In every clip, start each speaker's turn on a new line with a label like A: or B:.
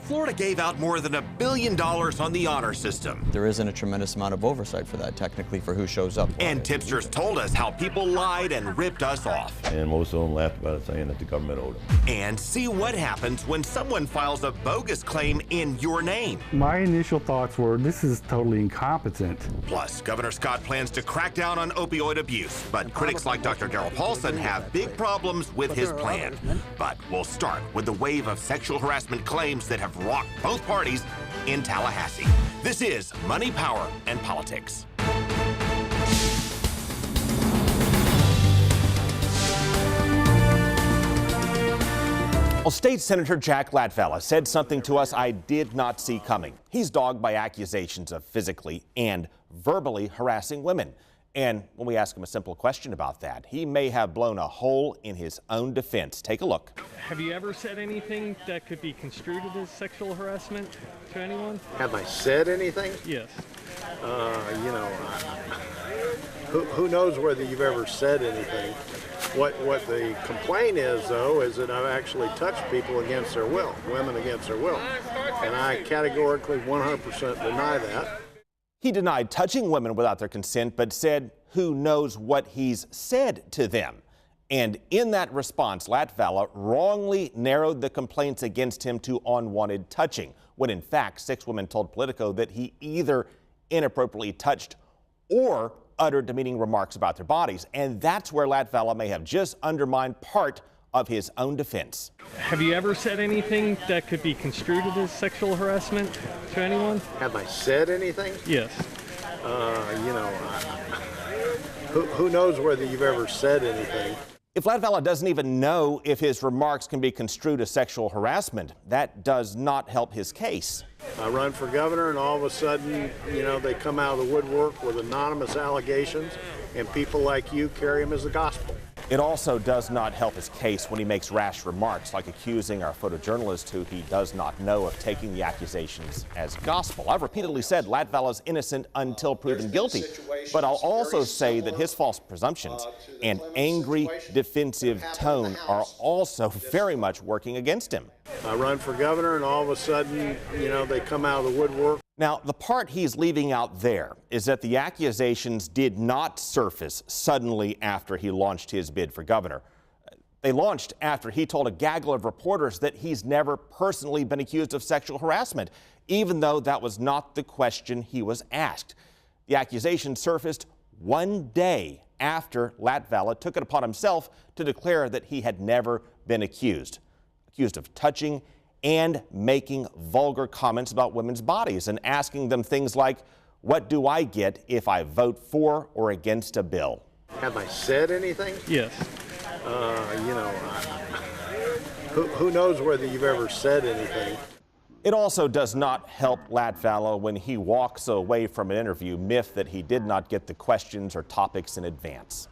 A: Florida gave out more than $1 billion on the honor system.
B: There isn't a tremendous amount of oversight for that, technically, for who shows up.
A: And tipsters told us how people lied and ripped us off.
C: And most of them laughed about it, saying that the government owed them.
A: And see what happens when someone files a bogus claim in your name.
D: My initial thoughts were, this is totally incompetent.
A: Plus, Governor Scott plans to crack down on opioid abuse, but critics like Dr. Darryl Paulson have big problems with his plan. But we'll start with the wave of sexual harassment claims that have rocked both parties in Tallahassee. This is Money, Power, and Politics. Well, State Senator Jack Latvala said something to us I did not see coming. He's dogged by accusations of physically and verbally harassing women. And when we ask him a simple question about that, he may have blown a hole in his own defense. Take a look.
E: Have you ever said anything that could be construed as sexual harassment to anyone?
F: Have I said anything?
E: Yes.
F: You know, who knows whether you've ever said anything. What the complaint is, though, is that I've actually touched people against their will, women against their will. And I categorically 100% deny that.
A: He denied touching women without their consent, but said who knows what he's said to them. And in that response, Latvala wrongly narrowed the complaints against him to unwanted touching, when in fact 6 women told Politico that he either inappropriately touched or uttered demeaning remarks about their bodies. And that's where Latvala may have just undermined part of his own defense.
E: Have you ever said anything that could be construed as sexual harassment to anyone?
F: Have I said anything?
E: Yes.
F: You know, who knows whether you've ever said anything.
A: If Latvala doesn't even know if his remarks can be construed as sexual harassment, that does not help his case.
F: I run for governor, and all of a sudden, you know, they come out of the woodwork with anonymous allegations, and people like you carry them as the gospel.
A: It also does not help his case when he makes rash remarks, like accusing our photojournalist, who he does not know, of taking the accusations as gospel. I've repeatedly said Latvala's innocent until proven guilty, but I'll also say that his false presumptions and angry, defensive tone are also very much working against him.
F: I run for governor, and all of a sudden, you know, they come out of the woodwork.
A: Now, the part he's leaving out there is that the accusations did not surface suddenly after he launched his bid for governor. They launched after he told a gaggle of reporters that he's never personally been accused of sexual harassment, even though that was not the question he was asked. The accusations surfaced one day after Latvala took it upon himself to declare that he had never been accused of touching and making vulgar comments about women's bodies and asking them things like, what do I get if I vote for or against a bill?
F: Have I said anything?
E: Yes.
F: You know, who knows whether you've ever said anything.
A: It also does not help Latvala when he walks away from an interview miffed that he did not get the questions or topics in advance.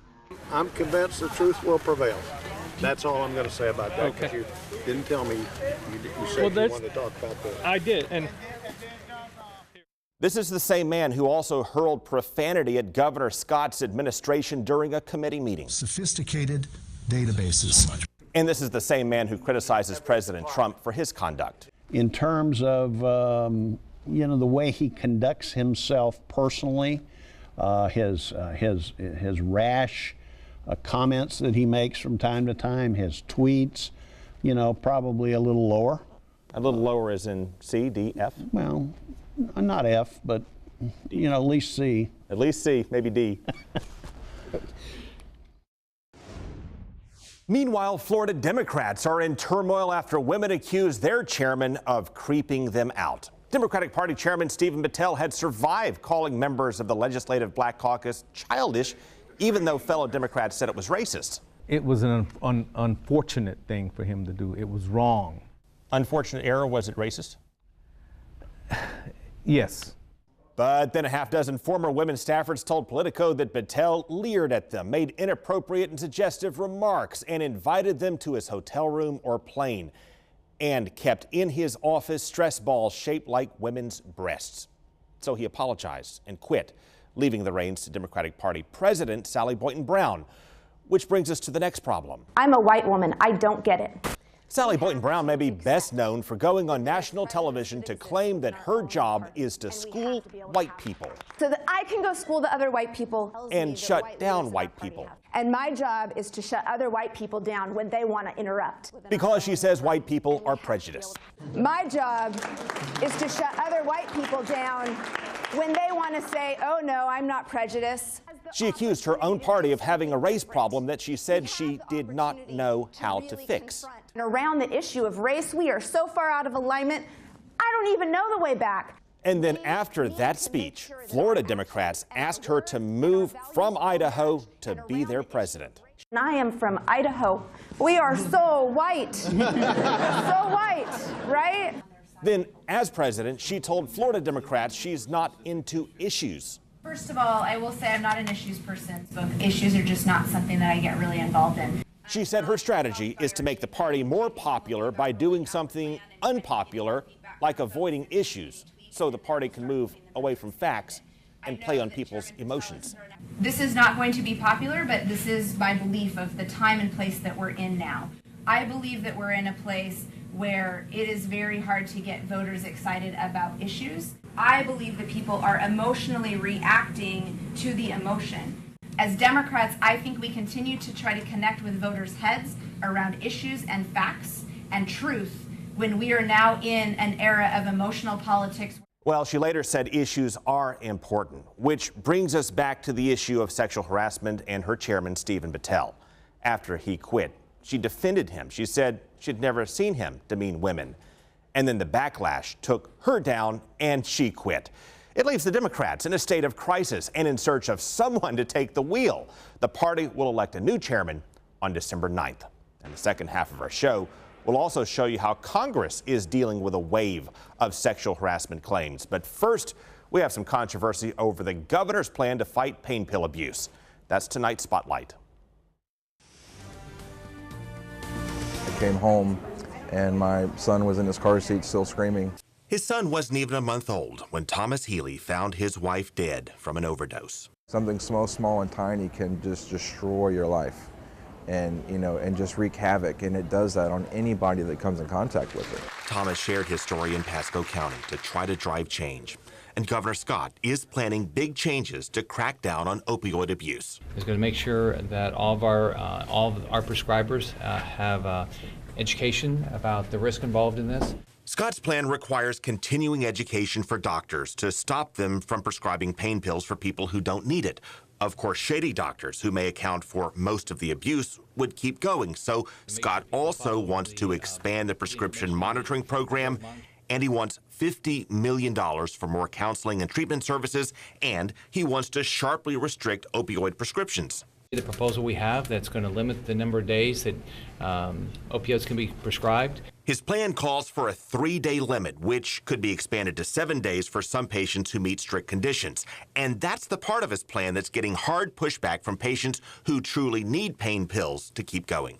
F: I'm convinced the truth will prevail. That's all I'm going to say about that.
E: Okay.
F: You didn't tell me. You said you wanted to talk about that.
E: I did. And
A: this is the same man who also hurled profanity at Governor Scott's administration during a committee meeting.
G: Sophisticated databases.
A: And this is the same man who criticizes President Trump for his conduct.
H: In terms of, you know, the way he conducts himself personally, his rash comments that he makes from time to time, his tweets, you know, probably a little lower.
A: A little lower as in C, D, F?
H: Well, not F, but, you know, at least C.
A: At least C, maybe D. Meanwhile, Florida Democrats are in turmoil after women accuse their chairman of creeping them out. Democratic Party Chairman Stephen Battelle had survived calling members of the Legislative Black Caucus childish, even though fellow Democrats said it was racist.
I: It was an unfortunate thing for him to do. It was wrong.
A: Unfortunate error, was it racist?
I: Yes.
A: But then a half dozen former women staffers told Politico that Battelle leered at them, made inappropriate and suggestive remarks, and invited them to his hotel room or plane, and kept in his office stress balls shaped like women's breasts. So he apologized and quit, leaving the reins to Democratic Party President Sally Boynton Brown. Which brings us to the next problem.
J: I'm a white woman. I don't get it.
A: Sally Boynton Brown may be best known for going on national television to claim that her job is to school white people.
J: So that I can go school the other white people.
A: And shut down white people.
J: And my job is to shut other white people down when they want to interrupt.
A: Because she says white people are prejudiced.
J: My job is to shut other white people down when they want to say, oh no, I'm not prejudiced.
A: She accused her own party of having a race problem that she said she did not know how to fix.
J: And around the issue of race, we are so far out of alignment, I don't even know the way back.
A: And then after that speech, Florida Democrats asked her to move from Idaho to be their president.
J: And I am from Idaho. We are so white. So white, right?
A: Then, as president, she told Florida Democrats she's not into issues.
K: First of all, I will say I'm not an issues person. But issues are just not something that I get really involved in.
A: She said her strategy is to make the party more popular by doing something unpopular, like avoiding issues, so the party can move away from facts and play on people's emotions.
K: This is not going to be popular, but this is my belief of the time and place that we're in now. I believe that we're in a place where it is very hard to get voters excited about issues. I believe that people are emotionally reacting to the emotion. As Democrats, I think we continue to try to connect with voters' heads around issues and facts and truth when we are now in an era of emotional politics.
A: Well, she later said issues are important, which brings us back to the issue of sexual harassment and her chairman, Stephen Battelle. After he quit, she defended him. She said she'd never seen him demean women. And then the backlash took her down and she quit. It leaves the Democrats in a state of crisis and in search of someone to take the wheel. The party will elect a new chairman on December 9th. And the second half of our show will also show you how Congress is dealing with a wave of sexual harassment claims. But first, we have some controversy over the governor's plan to fight pain pill abuse. That's tonight's Spotlight.
B: I came home and my son was in his car seat still screaming.
A: His son wasn't even a month old when Thomas Healy found his wife dead from an overdose.
B: Something small and tiny can just destroy your life and, and just wreak havoc. And it does that on anybody that comes in contact with it.
A: Thomas shared his story in Pasco County to try to drive change. And Governor Scott is planning big changes to crack down on opioid abuse.
L: He's going to make sure that all of our prescribers have education about the risk involved in this.
A: Scott's plan requires continuing education for doctors to stop them from prescribing pain pills for people who don't need it. Of course, shady doctors, who may account for most of the abuse, would keep going. So Scott also wants to expand the prescription monitoring program, and he wants $50 million for more counseling and treatment services, and he wants to sharply restrict opioid prescriptions.
L: The proposal we have that's going to limit the number of days that opioids can be prescribed.
A: His plan calls for a 3-day limit, which could be expanded to 7 days for some patients who meet strict conditions. And that's the part of his plan that's getting hard pushback from patients who truly need pain pills to keep going.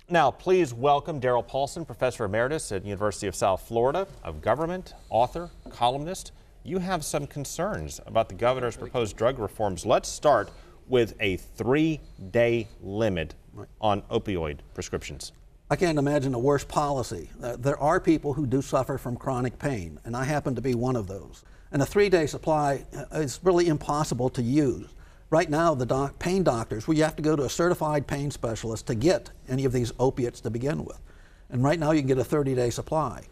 A: Now, please welcome Darryl Paulson, Professor Emeritus at University of South Florida, of government, author, columnist. You have some concerns about the governor's proposed drug reforms. Let's start with a 3-day limit on opioid prescriptions.
M: I can't imagine a worse policy. There are people who do suffer from chronic pain, and I happen to be one of those. And a 3-day supply is really impossible to use. Right now, the pain doctors, you have to go to a certified pain specialist to get any of these opiates to begin with. And right now you can get a 30-day supply.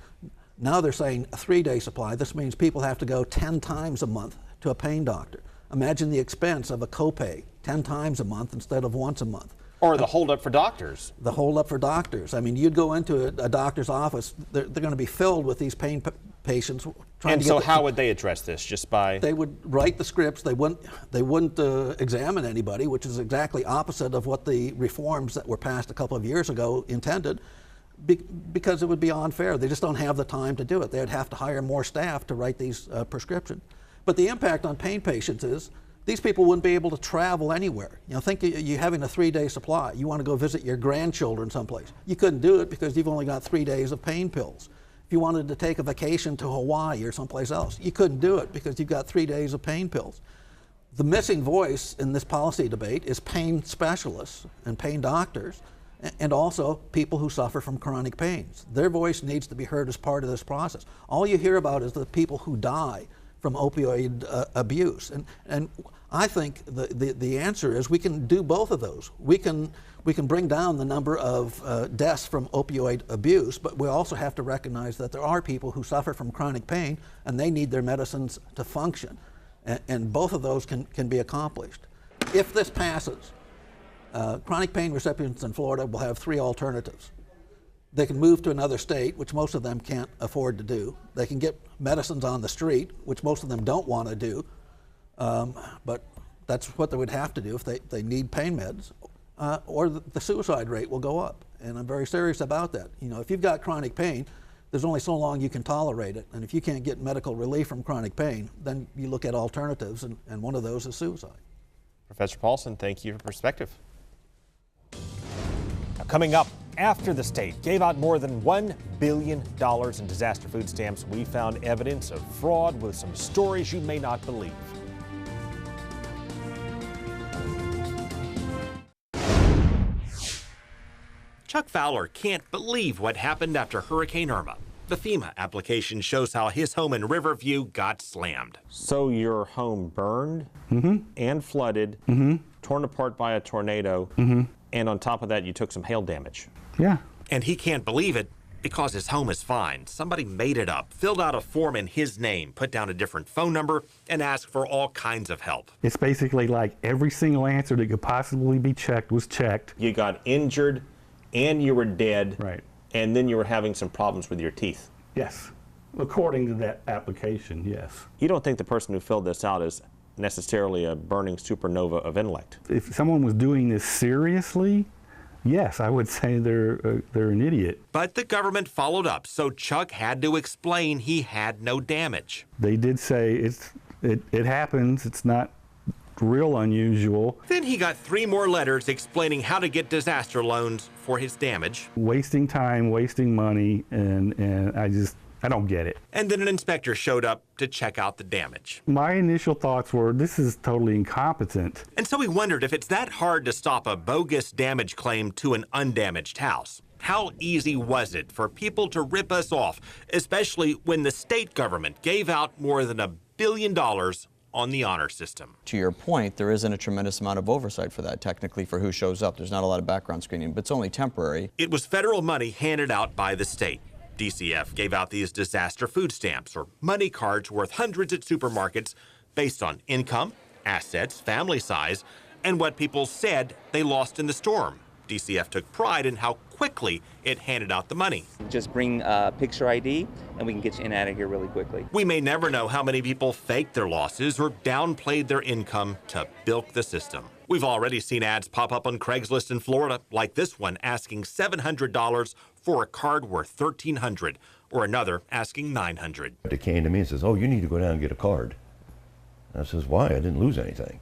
M: Now they're saying a 3-day supply. This means people have to go 10 times a month to a pain doctor. Imagine the expense of a copay 10 times a month instead of once a month.
A: Or the holdup for doctors.
M: The holdup for doctors. I mean, you'd go into a doctor's office, they're going to be filled with these pain patients.
A: And so how would they address this? Just by?
M: They would write the scripts. They wouldn't examine anybody, which is exactly opposite of what the reforms that were passed a couple of years ago intended, because it would be unfair. They just don't have the time to do it. They'd have to hire more staff to write these prescriptions. But the impact on pain patients is these people wouldn't be able to travel anywhere. Think you're having a 3-day supply. You want to go visit your grandchildren someplace. You couldn't do it because you've only got 3 days of pain pills. If you wanted to take a vacation to Hawaii or someplace else, you couldn't do it because you've got 3 days of pain pills. The missing voice in this policy debate is pain specialists and pain doctors. and also people who suffer from chronic pains. Their voice needs to be heard as part of this process. All you hear about is the people who die from opioid abuse. And I think the answer is we can do both of those. We can bring down the number of deaths from opioid abuse, but we also have to recognize that there are people who suffer from chronic pain and they need their medicines to function. And both of those can be accomplished. If this passes, chronic pain recipients in Florida will have three alternatives. They can move to another state, which most of them can't afford to do. They can get medicines on the street, which most of them don't want to do. But that's what they would have to do if they need pain meds, or the suicide rate will go up. And I'm very serious about that. You know, if you've got chronic pain, there's only so long you can tolerate it. And if you can't get medical relief from chronic pain, then you look at alternatives, and one of those is suicide.
A: Professor Paulson, thank you for perspective. Now, coming up, after the state gave out more than $1 billion in disaster food stamps, we found evidence of fraud with some stories you may not believe. Chuck Fowler can't believe what happened after Hurricane Irma. The FEMA application shows how his home in Riverview got slammed. So your home burned and flooded, torn apart by a tornado, and on top of that you took some hail damage.
D: Yeah.
A: And he can't believe it because his home is fine. Somebody made it up, filled out a form in his name, put down a different phone number, and asked for all kinds of help.
D: It's basically like every single answer that could possibly be checked was checked.
A: You got injured and you were dead.
D: Right.
A: And then you were having some problems with your teeth.
D: Yes. According to that application, yes.
A: You don't think the person who filled this out is necessarily a burning supernova of intellect?
D: If someone was doing this seriously, yes, I would say they're an idiot.
A: But the government followed up, so Chuck had to explain he had no damage.
D: They did say it happens. It's not real unusual.
A: Then he got 3 more letters explaining how to get disaster loans for his damage.
D: Wasting time, wasting money, and I don't get it.
A: And then an inspector showed up to check out the damage.
D: My initial thoughts were, this is totally incompetent.
A: And so he wondered if it's that hard to stop a bogus damage claim to an undamaged house. How easy was it for people to rip us off, especially when the state government gave out more than $1 billion on the honor system?
N: To your point, there isn't a tremendous amount of oversight for that, technically, for who shows up. There's not a lot of background screening, but it's only temporary.
A: It was federal money handed out by the state. DCF gave out these disaster food stamps, or money cards worth hundreds at supermarkets, based on income, assets, family size, and what people said they lost in the storm. DCF took pride in how quickly it handed out the money.
O: Just bring picture ID and we can get you in and out of here really quickly.
A: We may never know how many people faked their losses or downplayed their income to bilk the system. We've already seen ads pop up on Craigslist in Florida, like this one asking $700 for a card worth $1,300, or another asking $900.
C: They came to me and says, "Oh, you need to go down and get a card." And I says, "Why? I didn't lose anything."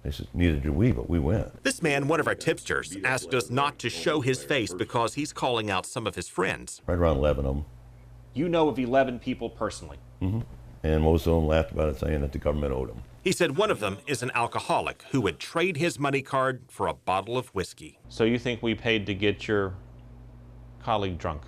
C: They said, "Neither did we, but we went."
A: This man, one of our tipsters, asked us not to show his face because he's calling out some of his friends.
C: Right around 11 of them.
A: You know of 11 people personally?
C: And most of them laughed about it, saying that the government owed them.
A: He said one of them is an alcoholic who would trade his money card for a bottle of whiskey. So you think we paid to get your colleague drunk?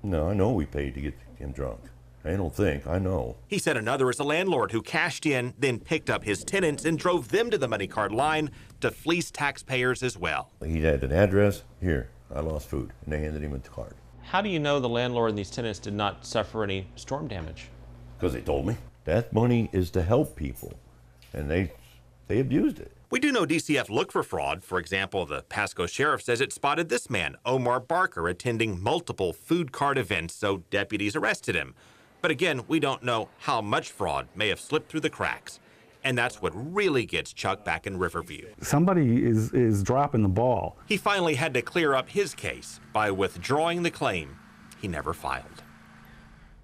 C: No, I know we paid to get him drunk. I don't think, I know.
A: He said another is a landlord who cashed in, then picked up his tenants and drove them to the money card line to fleece taxpayers as well.
C: He had an address. Here, I lost food. And they handed him a card.
A: How do you know the landlord and these tenants did not suffer any storm damage?
C: Because they told me. That money is to help people. And they abused it.
A: We do know DCF looked for fraud. For example, the Pasco sheriff says it spotted this man, Omar Barker, attending multiple food card events, so deputies arrested him. But again, we don't know how much fraud may have slipped through the cracks. And that's what really gets Chuck back in Riverview.
D: Somebody is dropping the ball.
A: He finally had to clear up his case by withdrawing the claim he never filed.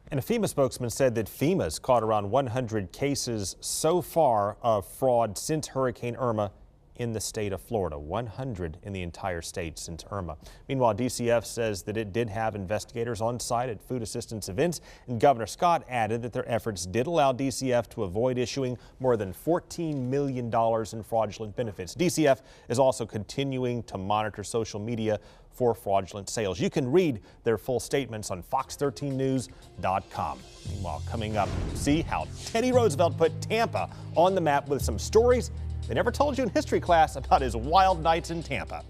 A: And a FEMA spokesman said that FEMA's caught around 100 cases so far of fraud since Hurricane Irma in the state of Florida, 100 in the entire state since Irma. Meanwhile, DCF says that it did have investigators on site at food assistance events, and Governor Scott added that their efforts did allow DCF to avoid issuing more than $14 million in fraudulent benefits. DCF is also continuing to monitor social media for fraudulent sales. You can read their full statements on fox13news.com. Meanwhile, coming up, see how Teddy Roosevelt put Tampa on the map with some stories they never told you in history class about his wild nights in Tampa.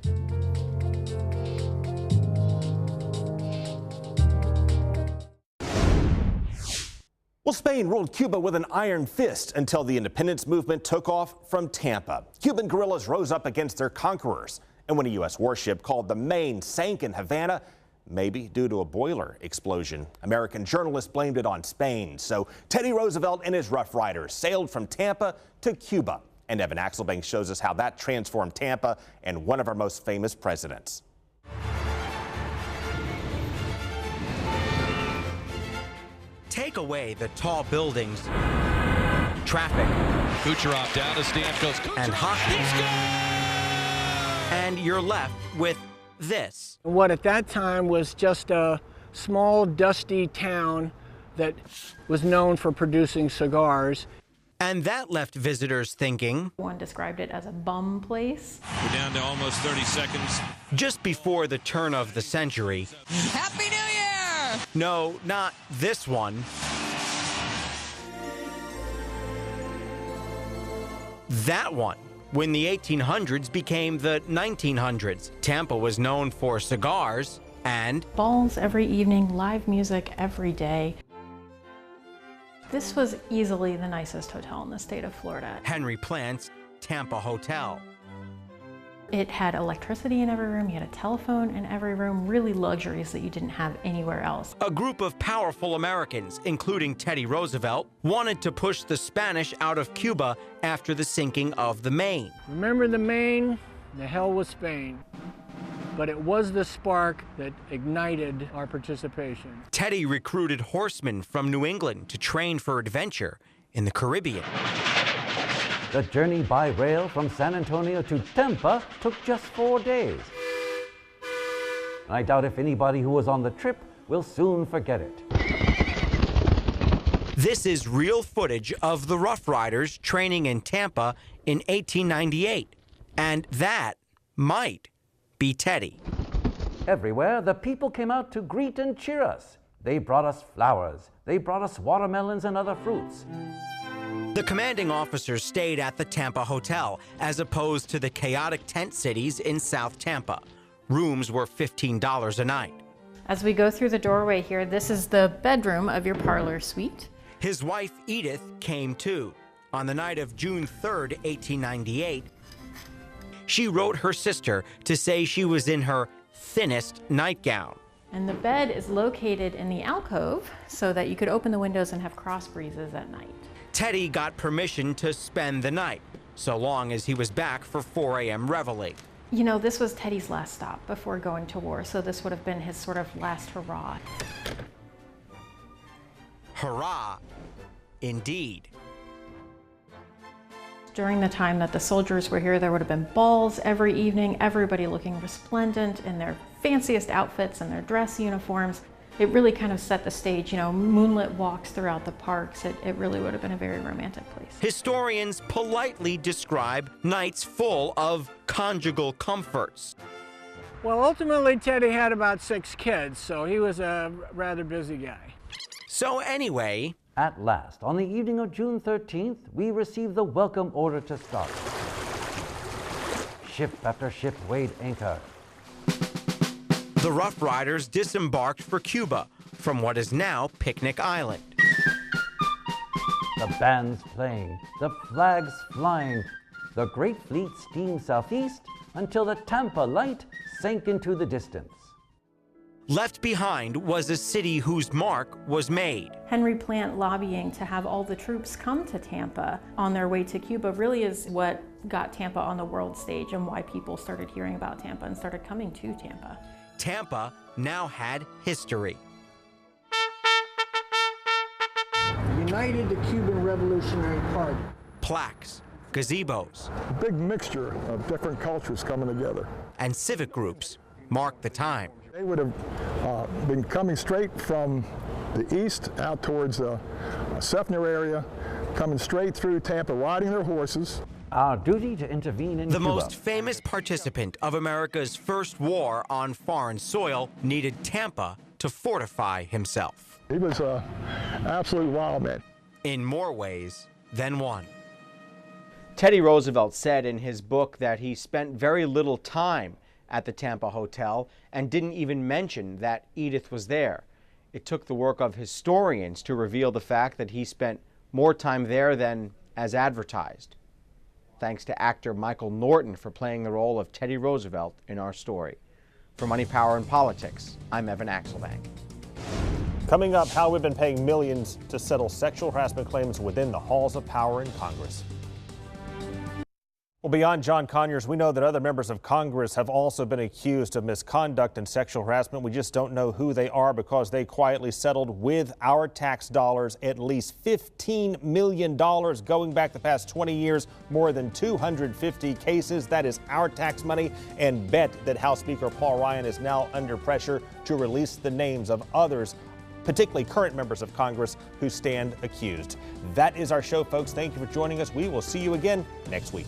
A: Well, Spain ruled Cuba with an iron fist until the independence movement took off from Tampa. Cuban guerrillas rose up against their conquerors, and when a U.S. warship called the Maine sank in Havana, maybe due to a boiler explosion, American journalists blamed it on Spain. So Teddy Roosevelt and his Rough Riders sailed from Tampa to Cuba. And Evan Axelbank shows us how that transformed Tampa and one of our most famous presidents.
P: Take away the tall buildings, traffic,
Q: Kucherov down to Stamkos,
P: and hockey, and you're left with this.
R: What at that time was just a small, dusty town that was known for producing cigars.
P: And that left visitors thinking.
S: One described it as a bum place.
Q: We're down to almost 30 seconds.
P: Just before the turn of the century.
T: Happy New Year!
P: No, not this one. That one. When the 1800s became the 1900s, Tampa was known for cigars and
S: balls every evening, live music every day. This was easily the nicest hotel in the state of Florida.
P: Henry Plant's Tampa Hotel.
S: It had electricity in every room, you had a telephone in every room, really luxuries that you didn't have anywhere else.
P: A group of powerful Americans, including Teddy Roosevelt, wanted to push the Spanish out of Cuba after the sinking of the Maine.
R: Remember the Maine? The hell was Spain. But it was the spark that ignited our participation.
P: Teddy recruited horsemen from New England to train for adventure in the Caribbean.
U: The journey by rail from San Antonio to Tampa took just 4 days. I doubt if anybody who was on the trip will soon forget it.
P: This is real footage of the Rough Riders training in Tampa in 1898. And that might be Teddy.
U: Everywhere, the people came out to greet and cheer us. They brought us flowers. They brought us watermelons and other fruits.
P: The commanding officers stayed at the Tampa Hotel, as opposed to the chaotic tent cities in South Tampa. Rooms were $15 a night.
S: As we go through the doorway here, this is the bedroom of your parlor suite.
P: His wife, Edith, came too. On the night of June 3rd, 1898, she wrote her sister to say she was in her thinnest nightgown.
S: And the bed is located in the alcove so that you could open the windows and have cross breezes at night.
P: Teddy got permission to spend the night, so long as he was back for 4 a.m. reveille.
S: You know, this was Teddy's last stop before going to war, so this would have been his sort of last hurrah.
P: Hurrah, indeed.
S: During the time that the soldiers were here, there would have been balls every evening, everybody looking resplendent in their fanciest outfits and their dress uniforms. It really kind of set the stage, you know, moonlit walks throughout the parks. It really would have been a very romantic place.
P: Historians politely describe nights full of conjugal comforts.
R: Well, ultimately, Teddy had about 6 kids, so he was a rather busy guy.
P: So anyway,
U: at last, on the evening of June 13th, we received the welcome order to start. Ship after ship weighed anchor.
P: The Rough Riders disembarked for Cuba from what is now Picnic Island.
U: The bands playing, the flags flying, the Great Fleet steamed southeast until the Tampa light sank into the distance.
P: Left behind was a city whose mark was made.
S: Henry Plant lobbying to have all the troops come to Tampa on their way to Cuba really is what got Tampa on the world stage and why people started hearing about Tampa and started coming to Tampa.
P: Tampa now had history.
R: United the Cuban Revolutionary Party.
P: Plaques, gazebos.
F: A big mixture of different cultures coming together.
P: And civic groups mark the time.
F: They would have been coming straight from the east out towards the Seffner area, coming straight through Tampa, riding their horses.
U: Our duty to intervene in
P: The
U: Cuba.
P: most famous participant of America's first war on foreign soil needed Tampa to fortify himself.
F: He was an absolute wild man.
P: In more ways than one.
V: Teddy Roosevelt said in his book that he spent very little time at the Tampa Hotel and didn't even mention that Edith was there. It took the work of historians to reveal the fact that he spent more time there than as advertised. Thanks to actor Michael Norton for playing the role of Teddy Roosevelt in our story. For Money, Power, and Politics, I'm Evan Axelbank.
A: Coming up, how we've been paying millions to settle sexual harassment claims within the halls of power in Congress. Well, beyond John Conyers, we know that other members of Congress have also been accused of misconduct and sexual harassment. We just don't know who they are because they quietly settled with our tax dollars at least $15 million going back the past 20 years, more than 250 cases. That is our tax money, and bet that House Speaker Paul Ryan is now under pressure to release the names of others, particularly current members of Congress who stand accused. That is our show, folks. Thank you for joining us. We will see you again next week.